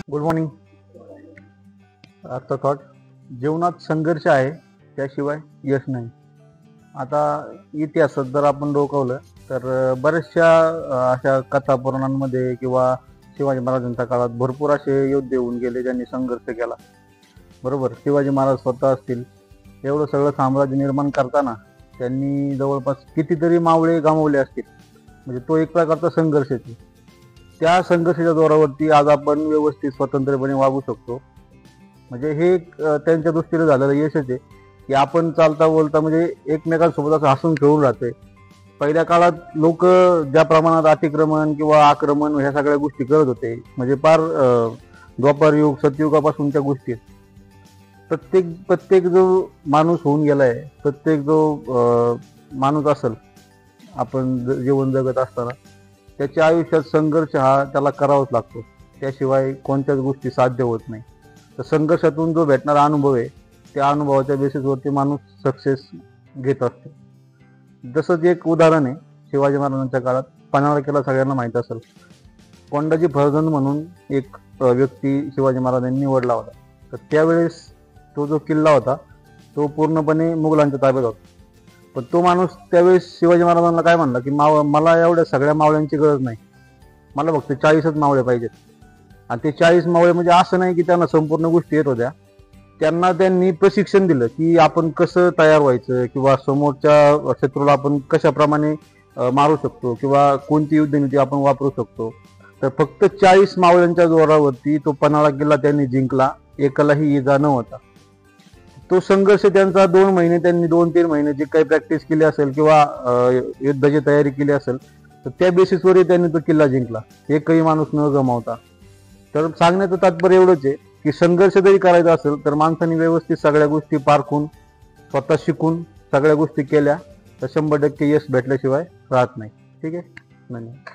Good morning. आजचा thought, जीवनात संघर्ष आहे त्याशिवाय यश नाही. आता इतिहासात जर आपण डोकावलं तर बऱ्याचशा अशा कथा पुराणांमध्ये किंवा शिवाजी महाराजांच्या काळात भरपूर असे योद्धे होऊन गेले ज्यांनी संघर्ष केला. बरोबर, शिवाजी महाराज स्वतः असतील, एवढं सगळं साम्राज्य निर्माण करताना त्यांनी जवळपास कितीतरी मावळे गमावले असतील. म्हणजे तो एक प्रकारचा संघर्ष आहे. त्या संघर्षाच्या जोरावरती आज आपण व्यवस्थित स्वतंत्रपणे वागू शकतो. म्हणजे हे त्यांच्या दृष्टीने झालेलं यशच आहे की आपण चालता बोलता म्हणजे एकमेकांसोबत असं हसून खेळून राहतोय. पहिल्या काळात लोक ज्या प्रमाणात अतिक्रमण किंवा आक्रमण ह्या सगळ्या गोष्टी करत होते, म्हणजे फार द्वापार युग सतयुगापासूनच्या गोष्टी, प्रत्येक जो माणूस होऊन गेलाय, प्रत्येक जो माणूस असेल आपण जीवन जगत असताना, त्याच्या आयुष्यात संघर्ष हा त्याला करावाच लागतो. त्याशिवाय कोणत्याच गोष्टी साध्य होत नाही. तर संघर्षातून जो भेटणारा अनुभव आहे, त्या अनुभवाच्या बेसिसवरती माणूस सक्सेस घेत असतो. जसंच एक उदाहरण आहे, शिवाजी महाराजांच्या काळात पन्हाळा किल्ला सगळ्यांना माहीत असेल. कोंडाजी फर्जंद म्हणून एक व्यक्ती शिवाजी महाराजांनी निवडला होता. तर त्यावेळेस तो जो किल्ला होता तो पूर्णपणे मुघलांच्या ताब्यात होता. पण तो माणूस त्यावेळेस शिवाजी महाराजांना काय म्हणला की मला एवढ्या सगळ्या मावळ्यांची गरज नाही, मला फक्त 40च मावळे पाहिजेत. आणि ते 40 मावळे म्हणजे असं नाही की त्यांना संपूर्ण गोष्टी येत होत्या, त्यांना त्यांनी प्रशिक्षण दिलं की आपण कसं तयार व्हायचं किंवा समोरच्या शत्रूला आपण कशाप्रमाणे मारू शकतो किंवा कोणती युद्धनीती आपण वापरू शकतो. तर फक्त 40 मावळ्यांच्या जोरावरती तो पन्हाळा किल्ला त्यांनी जिंकला, एकालाही इजा न होता. तो संघर्ष त्यांचा 2 महिने, त्यांनी 2-3 महिने जे काही प्रॅक्टिस केली असेल किंवा युद्धाची तयारी केली असेल, तर त्या बेसिसवरही त्यांनी तो किल्ला जिंकला, एकही माणूस न गमावता. तर सांगण्याचं तात्पर्य एवढंच आहे की संघर्ष जरी करायचा असेल तर माणसाने व्यवस्थित सगळ्या गोष्टी पारखून, स्वतः शिकून सगळ्या गोष्टी केल्या तर 100% यश भेटल्याशिवाय राहत नाही. ठीक आहे, धन्यवाद.